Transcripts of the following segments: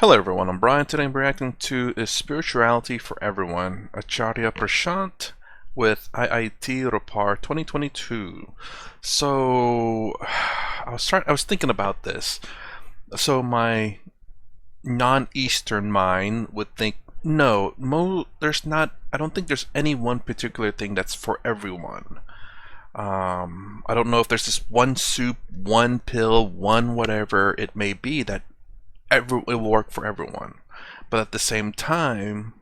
Hello everyone, I'm Brian. Today I'm reacting to Is Spirituality for Everyone? Acharya Prashant with IIT Ropar 2022. So I was thinking about this. So my non-Eastern mind would think, no, I don't think there's any one particular thing that's for everyone. I don't know if there's this one soup, one pill, one whatever it may be that it will work for everyone. But at the same time,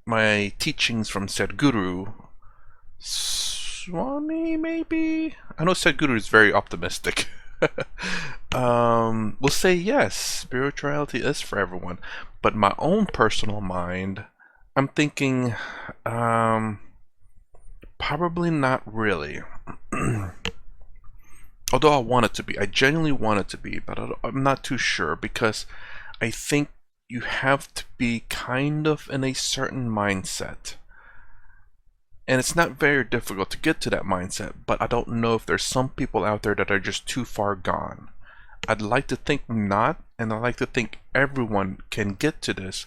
my teachings from Sadhguru, Swami maybe? I know Sadhguru is very optimistic. Will say yes, spirituality is for everyone. But my own personal mind, I'm thinking, probably not really. Although I want it to be, I genuinely want it to be, but I'm not too sure because I think you have to be kind of in a certain mindset. And it's not very difficult to get to that mindset, but I don't know if there's some people out there that are just too far gone. I'd like to think not, and I like to think everyone can get to this,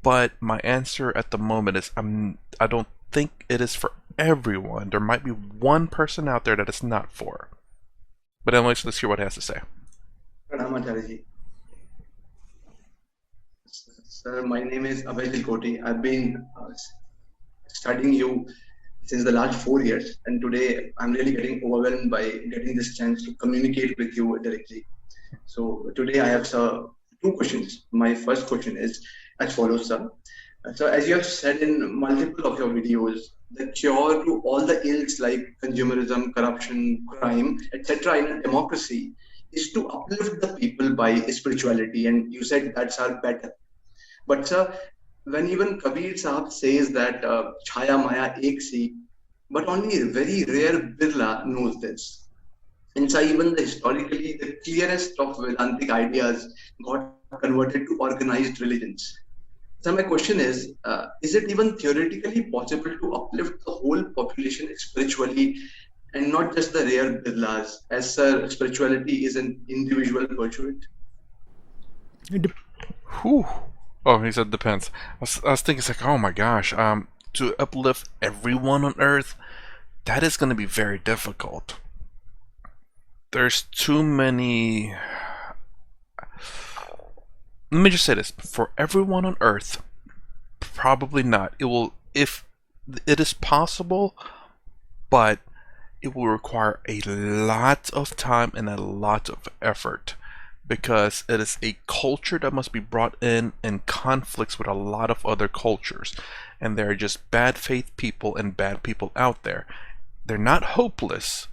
but my answer at the moment is I don't think it is for everyone. There might be one person out there that it's not for. But anyways, let's hear what he has to say. Pranam Acharya. Sir, my name is Abhay Tilkoti. I've been studying you since the last 4 years, and today I'm really getting overwhelmed by getting this chance to communicate with you directly. So today I have, sir, two questions. My first question is as follows, sir. So as you have said in multiple of your videos, the cure to all the ills like consumerism, corruption, crime, etc. in a democracy is to uplift the people by spirituality, and you said that's our better. But sir, when even Kabir Sahib says that Chaya Maya Ek Si, but only a very rare Birla knows this. And so even historically, the clearest of Vedantic ideas got converted to organized religions. So my question is it even theoretically possible to uplift the whole population spiritually and not just the rare Birlas, as spirituality is an individual pursuit? Whew. Oh, he said depends. I was thinking, it's like, oh my gosh, to uplift everyone on Earth, that is going to be very difficult. There's too many. Let me just say this: for everyone on Earth, probably not. It will, if it is possible, but it will require a lot of time and a lot of effort, because it is a culture that must be brought in conflicts with a lot of other cultures, and there are just bad faith people and bad people out there. They're not hopeless,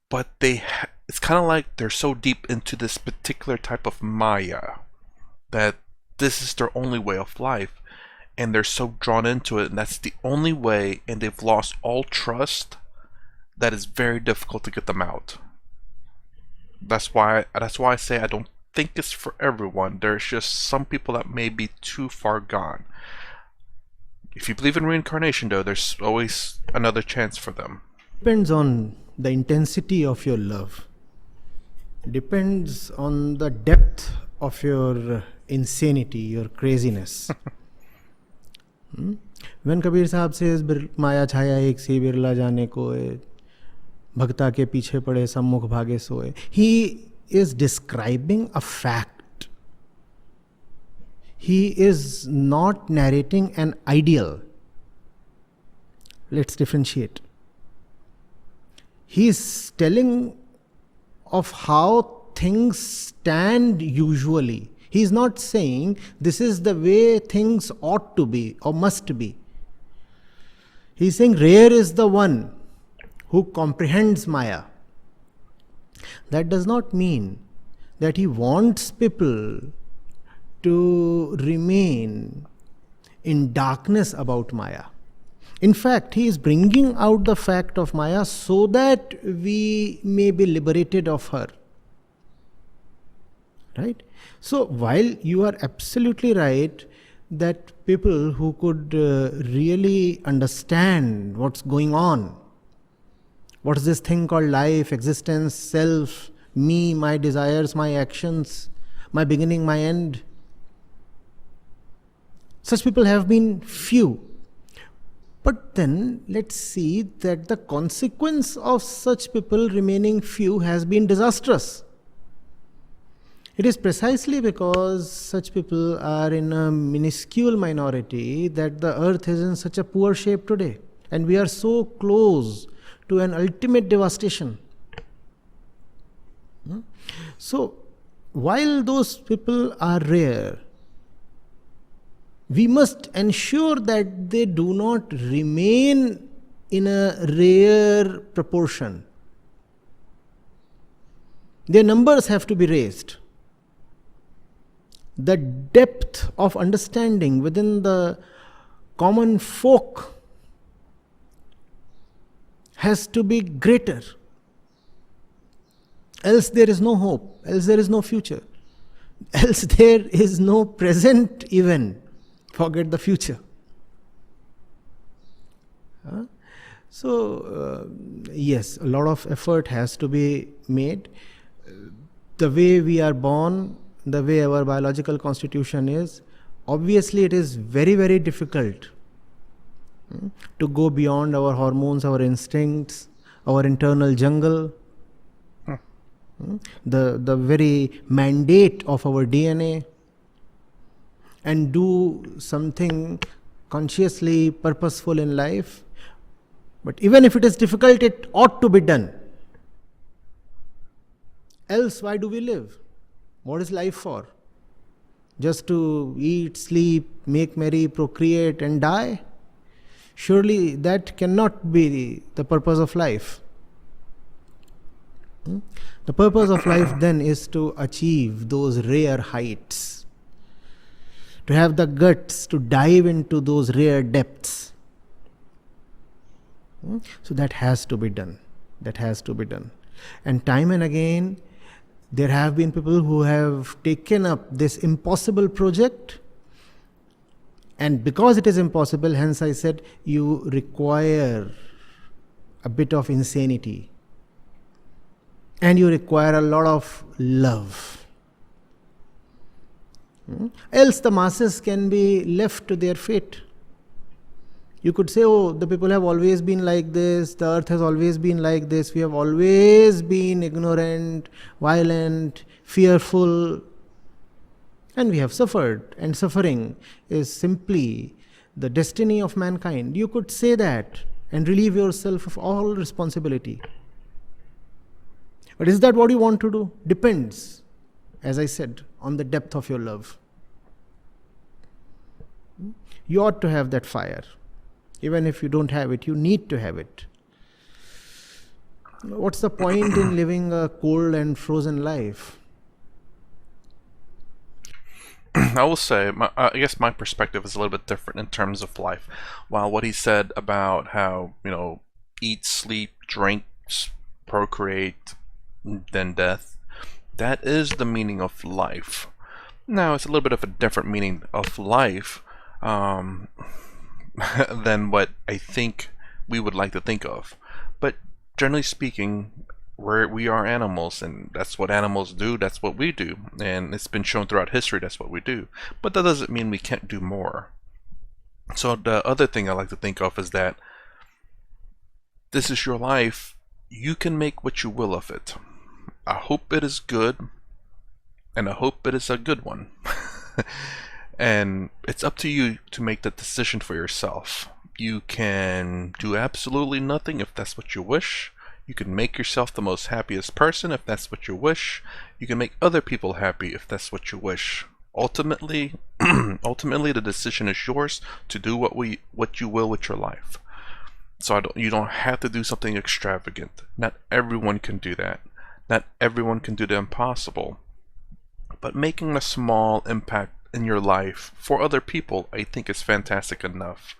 but it's kind of like they're so deep into this particular type of Maya that this is their only way of life, and they're so drawn into it, and that's the only way, and they've lost all trust, that is very difficult to get them out. That's why I say I don't think it's for everyone. There's just some people that may be too far gone. If you believe in reincarnation, though, there's always another chance for them. Depends on the intensity of your love. Depends on the depth of your insanity, your craziness. When Kabir Sahib says Maya Chaya Ek Si Birla Jane Koe, Bhakta ke piche pade sammukh bhage soe, he is describing a fact. He is not narrating an ideal. Let's differentiate. He is telling of how things stand usually. He is not saying this is the way things ought to be or must be. He is saying rare is the one who comprehends Maya. That does not mean that he wants people to remain in darkness about Maya. In fact, he is bringing out the fact of Maya so that we may be liberated of her. Right? So, while you are absolutely right that people who could really understand what's going on, what is this thing called life, existence, self, me, my desires, my actions, my beginning, my end, Such people have been few. But then let's see that the consequence of such people remaining few has been disastrous. It is precisely because such people are in a minuscule minority that the earth is in such a poor shape today. And we are so close to an ultimate devastation. So, while those people are rare, we must ensure that they do not remain in a rare proportion. Their numbers have to be raised. The depth of understanding within the common folk has to be greater. Else there is no hope, else there is no future, else there is no present even. Forget the future. So, yes, a lot of effort has to be made. The way we are born, the way our biological constitution is, obviously it is very, very difficult to go beyond our hormones, our instincts, our internal jungle. The very mandate of our DNA, and do something consciously purposeful in life. But even if it is difficult, it ought to be done. Else, why do we live? What is life for? Just to eat, sleep, make merry, procreate, and die? Surely that cannot be the purpose of life. The purpose of life then is to achieve those rare heights, to have the guts to dive into those rare depths. So that has to be done. That has to be done. And time and again, there have been people who have taken up this impossible project. And because it is impossible, hence I said, you require a bit of insanity. And you require a lot of love. Else the masses can be left to their fate. You could say, oh, the people have always been like this, the earth has always been like this, we have always been ignorant, violent, fearful, and we have suffered. And suffering is simply the destiny of mankind. You could say that and relieve yourself of all responsibility. But is that what you want to do? Depends, as I said, on the depth of your love. You ought to have that fire. Even if you don't have it, you need to have it. What's the point in living a cold and frozen life? I will say, I guess my perspective is a little bit different in terms of life. While what he said about how, eat, sleep, drink, procreate, then death, that is the meaning of life. Now, it's a little bit of a different meaning of life than what I think we would like to think of. But generally speaking, we are animals, and that's what animals do, that's what we do. And it's been shown throughout history that's what we do. But that doesn't mean we can't do more. So the other thing I like to think of is that this is your life. You can make what you will of it. I hope it is good, and I hope it is a good one. And it's up to you to make that decision for yourself. You can do absolutely nothing if that's what you wish. You can make yourself the most happiest person if that's what you wish. You can make other people happy if that's what you wish. Ultimately, the decision is yours to do what you will with your life. So you don't have to do something extravagant. Not everyone can do that. Not everyone can do the impossible. But making a small impact in your life for other people, I think, is fantastic enough.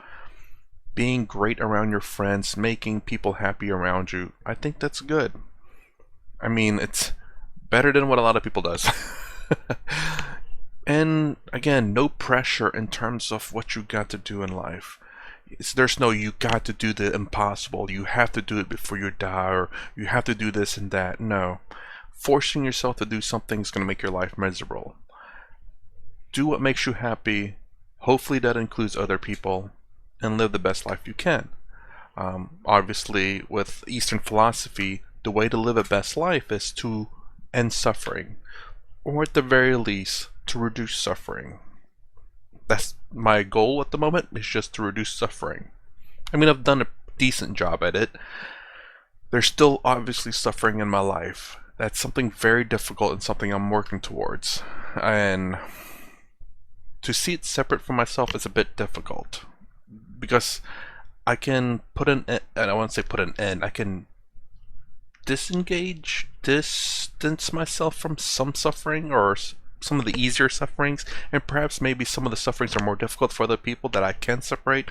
Being great around your friends, making people happy around you, I think that's good. I mean, it's better than what a lot of people does. And again, no pressure in terms of what you got to do in life. There's no you got to do the impossible, you have to do it before you die, or you have to do this and that. No. Forcing yourself to do something is going to make your life miserable. Do what makes you happy. Hopefully that includes other people, and live the best life you can. Obviously, with Eastern philosophy, the way to live a best life is to end suffering, or at the very least, to reduce suffering. That's my goal at the moment, is just to reduce suffering. I mean, I've done a decent job at it. There's still obviously suffering in my life. That's something very difficult and something I'm working towards. And to see it separate from myself is a bit difficult, because I can put an end, and I won't say put an end, I can distance myself from some suffering, or some of the easier sufferings, and perhaps maybe some of the sufferings are more difficult for other people that I can separate.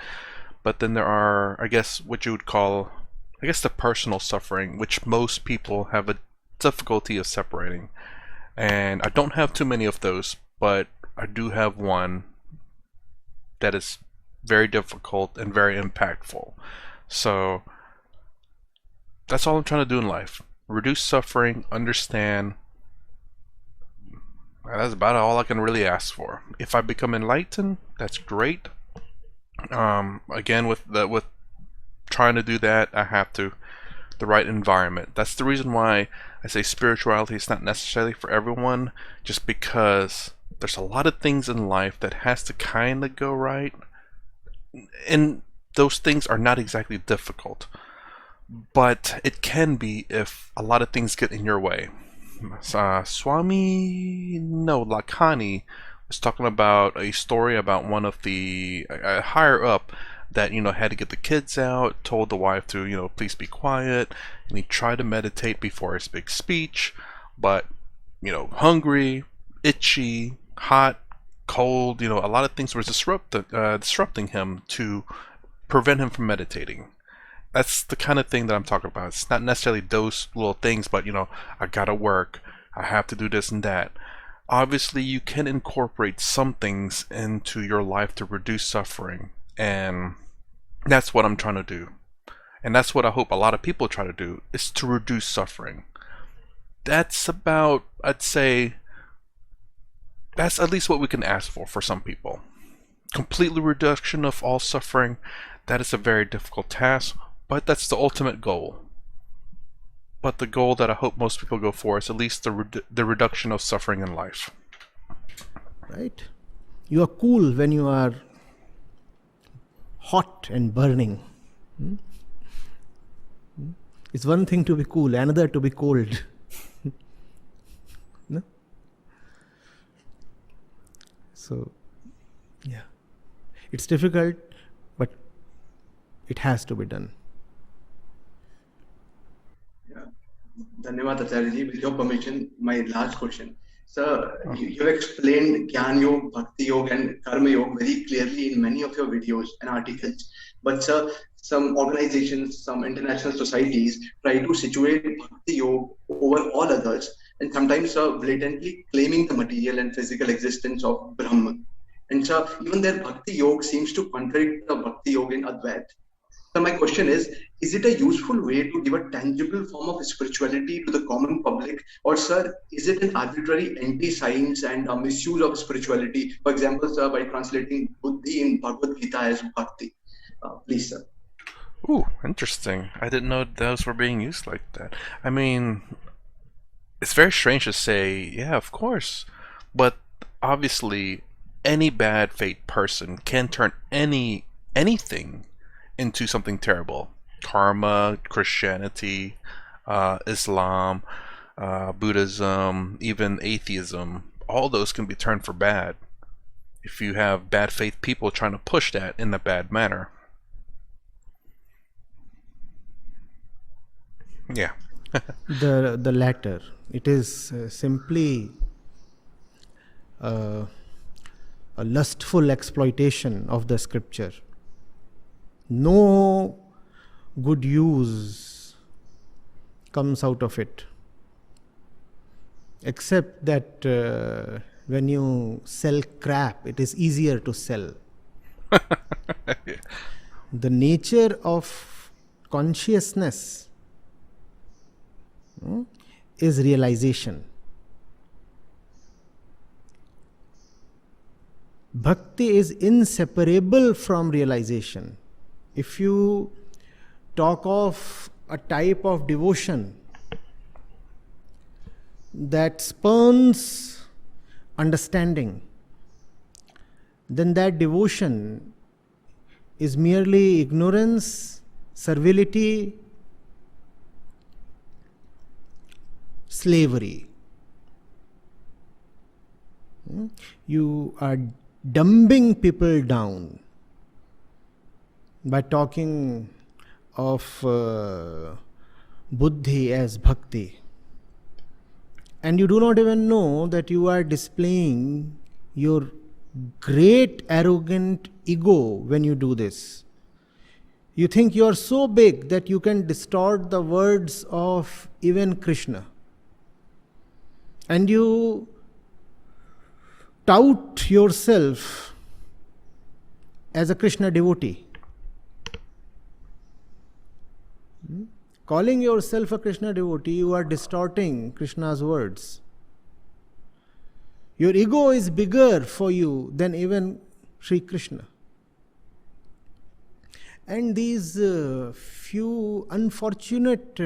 But then there are, I guess, what you would call, I guess, the personal suffering, which most people have a difficulty of separating. And I don't have too many of those, but I do have one that is very difficult and very impactful. So that's all I'm trying to do in life. Reduce suffering, understand. That's about all I can really ask for. If I become enlightened, that's great. Again, with trying to do that, I have to the right environment. That's the reason why I say spirituality is not necessarily for everyone, just because there's a lot of things in life that has to kind of go right, and those things are not exactly difficult, but it can be if a lot of things get in your way. Lakani was talking about a story about one of the higher up that had to get the kids out, told the wife to please be quiet, and he tried to meditate before his big speech, but hungry, itchy, hot, cold, a lot of things were disrupting him to prevent him from meditating. That's the kind of thing that I'm talking about. It's not necessarily those little things, but I gotta work, I have to do this and that. Obviously, you can incorporate some things into your life to reduce suffering, and that's what I'm trying to do. And that's what I hope a lot of people try to do, is to reduce suffering. That's about, I'd say, that's at least what we can ask for some people. Completely reduction of all suffering, that is a very difficult task, but that's the ultimate goal. But the goal that I hope most people go for is at least the reduction of suffering in life. Right? You are cool when you are hot and burning. It's one thing to be cool, another to be cold. No? So, yeah. It's difficult, but it has to be done. Yeah. Dhanyawad Acharya ji. With your permission, my last question. Sir, you explained Gyan Yoga, Bhakti Yoga, and Karma Yoga very clearly in many of your videos and articles. But sir, some organizations, some international societies try to situate Bhakti Yoga over all others, and sometimes blatantly claiming the material and physical existence of Brahman. And so even their Bhakti Yoga seems to contradict the Bhakti Yoga in Advaita. So my question is it a useful way to give a tangible form of spirituality to the common public, or sir, is it an arbitrary anti-science and a misuse of spirituality? For example, sir, by translating Buddhi in Bhagavad Gita as Bhakti. Please, sir. Ooh, interesting. I didn't know those were being used like that. I mean, it's very strange to say, yeah, of course. But obviously, any bad fate person can turn anything into something terrible. Karma, Christianity, Islam, Buddhism, even atheism, all those can be turned for bad if you have bad faith people trying to push that in a bad manner. Yeah. The latter. It is simply a lustful exploitation of the scripture. No good use comes out of it, except that when you sell crap, it is easier to sell. Yeah. The nature of consciousness is realization. Bhakti is inseparable from realization. If you talk of a type of devotion that spurns understanding, then that devotion is merely ignorance, servility, slavery. You are dumbing people down by talking of buddhi as bhakti. And you do not even know that you are displaying your great arrogant ego when you do this. You think you are so big that you can distort the words of even Krishna. And you tout yourself as a Krishna devotee. Calling yourself a Krishna devotee, you are distorting Krishna's words. Your ego is bigger for you than even Sri Krishna. And these few unfortunate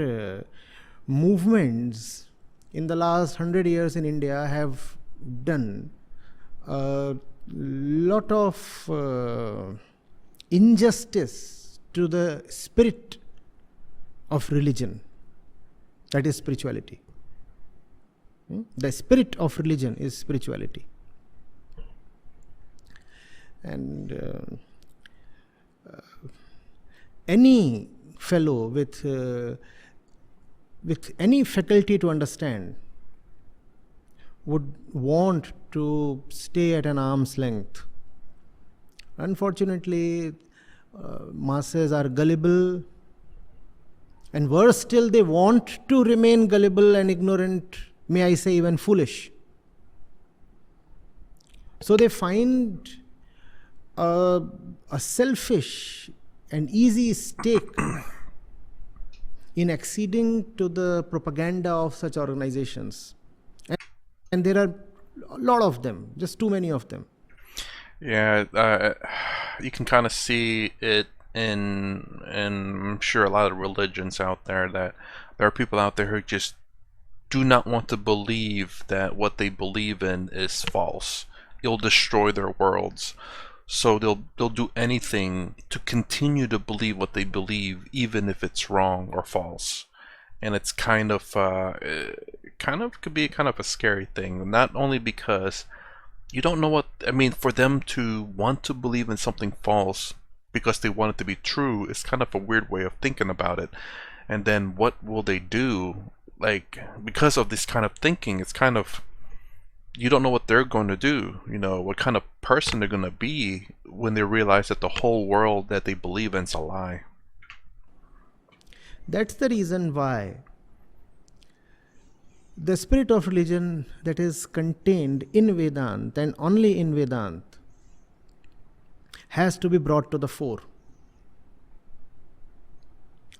movements in the last 100 years in India have done a lot of injustice to the spirit of religion, that is spirituality. The spirit of religion is spirituality. And any fellow with any faculty to understand would want to stay at an arm's length. Unfortunately, masses are gullible, and worse still, they want to remain gullible and ignorant, may I say even foolish. So they find a selfish and easy stake in acceding to the propaganda of such organizations. And there are a lot of them, just too many of them. Yeah, you can kind of see it in I'm sure a lot of religions out there, that there are people out there who just do not want to believe that what they believe in is false. It'll destroy their worlds. So they'll do anything to continue to believe what they believe, even if it's wrong or false. And it's kind of could be kind of a scary thing. Not only because you don't know what, I mean, for them to want to believe in something false because they want it to be true is kind of a weird way of thinking about it. And then what will they do? Like, because of this kind of thinking, it's kind of, you don't know what they're going to do, you know, what kind of person they're going to be when they realize that the whole world that they believe in is a lie. That's the reason why the spirit of religion that is contained in Vedanta and only in Vedanta has to be brought to the fore.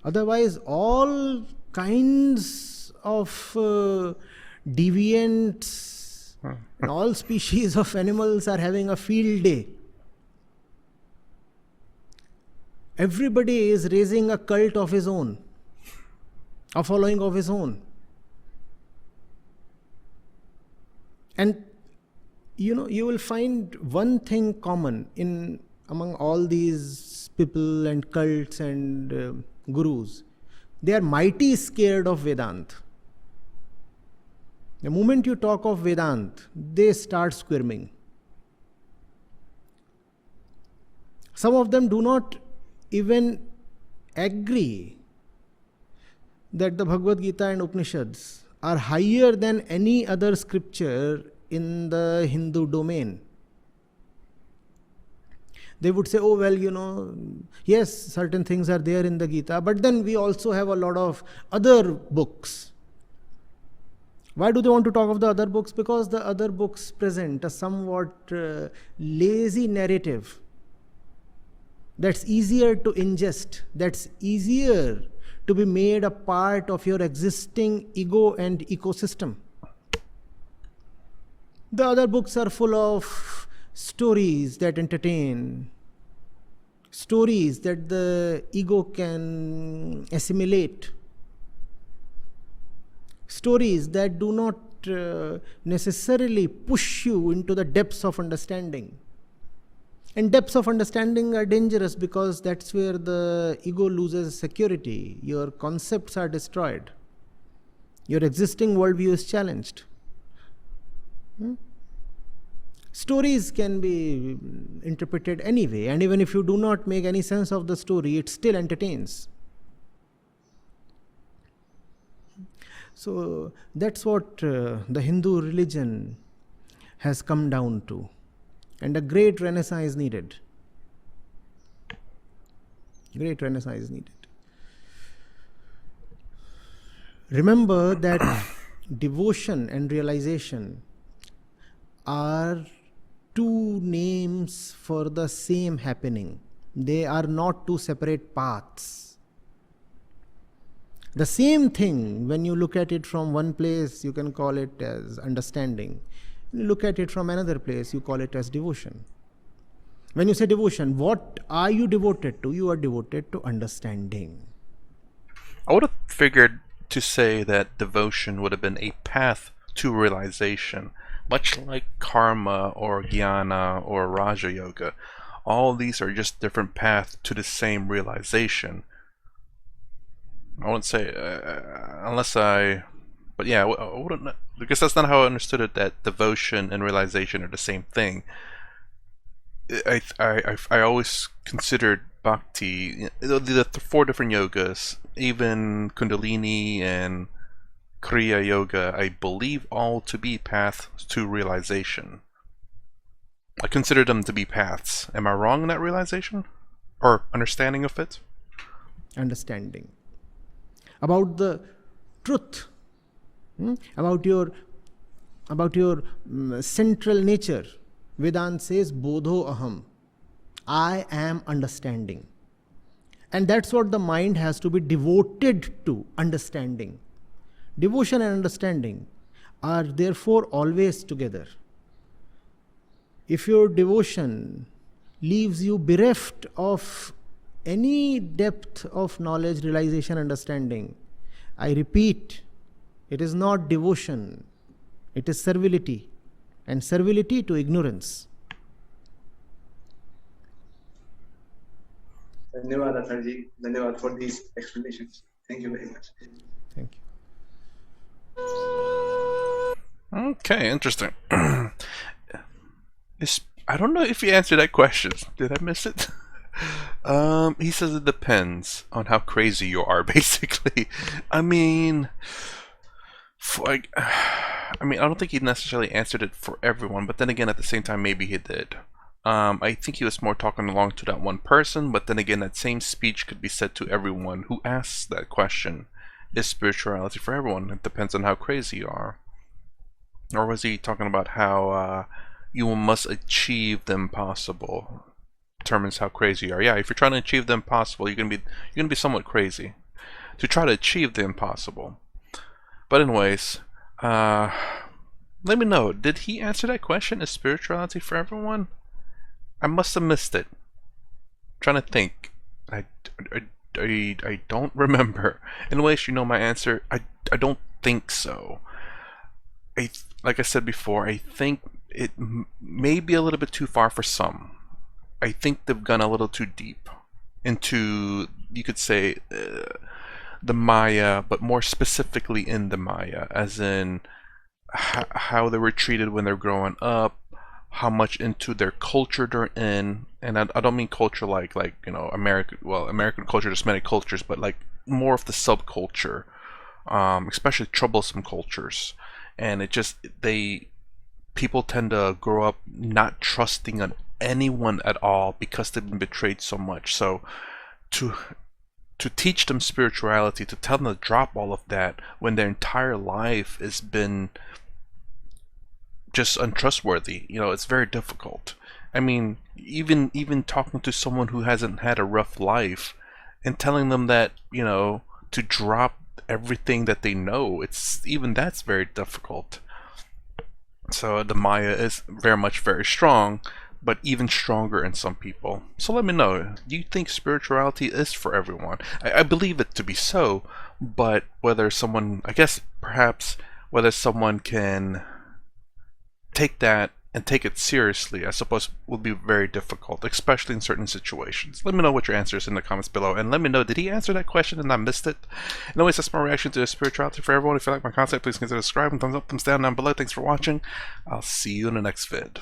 Otherwise, all kinds of deviants and all species of animals are having a field day. Everybody is raising a cult of his own, a following of his own. And you know, you will find one thing common in among all these people and cults and gurus. They are mighty scared of Vedanta. The moment you talk of Vedanta, they start squirming. Some of them do not even agree that the Bhagavad Gita and Upanishads are higher than any other scripture in the Hindu domain. They would say, oh, well, you know, yes, certain things are there in the Gita, but then we also have a lot of other books. Why do they want to talk of the other books? Because the other books present a somewhat lazy narrative that's easier to ingest, that's easier to be made a part of your existing ego and ecosystem. The other books are full of stories that entertain, stories that the ego can assimilate, stories that do not necessarily push you into the depths of understanding. And depths of understanding are dangerous because that's where the ego loses security. Your concepts are destroyed. Your existing worldview is challenged. Stories can be interpreted anyway, and even if you do not make any sense of the story, it still entertains. So that's what the Hindu religion has come down to. And a great renaissance is needed. Great renaissance is needed. Remember that devotion and realization are two names for the same happening. They are not two separate paths. The same thing, when you look at it from one place, you can call it as understanding. When you look at it from another place, you call it as devotion. When you say devotion, what are you devoted to? You are devoted to understanding. I would have figured to say that devotion would have been a path to realization, much like karma or jnana or raja yoga. All these are just different paths to the same realization. I wouldn't say, but yeah, I wouldn't, because that's not how I understood it, that devotion and realization are the same thing. I always considered bhakti, the four different yogas, even kundalini and kriya yoga, I believe all to be paths to realization. I consider them to be paths. Am I wrong in that realization? Or understanding of it? Understanding. About the truth, about your central nature. Vedanta says, Bodho aham. I am understanding. And that's what the mind has to be devoted to, understanding. Devotion and understanding are therefore always together. If your devotion leaves you bereft of any depth of knowledge, realization, understanding, I repeat, it is not devotion, it is servility, and servility to ignorance. Dhanyawad, Atharji. Dhanyawad for these explanations. Thank you very much. Thank you. Okay, interesting. I don't know if he answered that question. Did I miss it? He says it depends on how crazy you are, basically. I mean, I don't think he necessarily answered it for everyone, but then again, at the same time, maybe he did. I think he was more talking along to that one person, but then again, that same speech could be said to everyone who asks that question. Is spirituality for everyone? It depends on how crazy you are. Or was he talking about how you must achieve the impossible? Determines how crazy you are. Yeah, if you're trying to achieve the impossible, you're gonna be somewhat crazy to try to achieve the impossible. But anyways, let me know. Did he answer that question? Is spirituality for everyone? I must have missed it. I'm trying to think. I don't remember. Anyways, you know my answer. I don't think so. Like I said before, I think it may be a little bit too far for some. I think they've gone a little too deep into, you could say, the Maya, but more specifically in the Maya, as in how they were treated when they're growing up, how much into their culture they're in, and I don't mean culture like American culture, just many cultures, but like more of the subculture, especially troublesome cultures, and people tend to grow up not trusting on anyone at all because they've been betrayed so much. So to teach them spirituality, to tell them to drop all of that when their entire life has been just untrustworthy, it's very difficult. I mean, even talking to someone who hasn't had a rough life and telling them that, to drop everything that they know, that's very difficult. So the Maya is very strong, but even stronger in some people. So let me know, do you think spirituality is for everyone? I believe it to be so, but whether someone, I guess perhaps whether someone can take that and take it seriously, I suppose, will be very difficult, especially in certain situations. Let me know what your answer is in the comments below, and let me know, did he answer that question and I missed it? Anyways, that's my reaction to spirituality for everyone. If you like my content, please consider subscribing, thumbs up, thumbs down below. Thanks for watching. I'll see you in the next vid.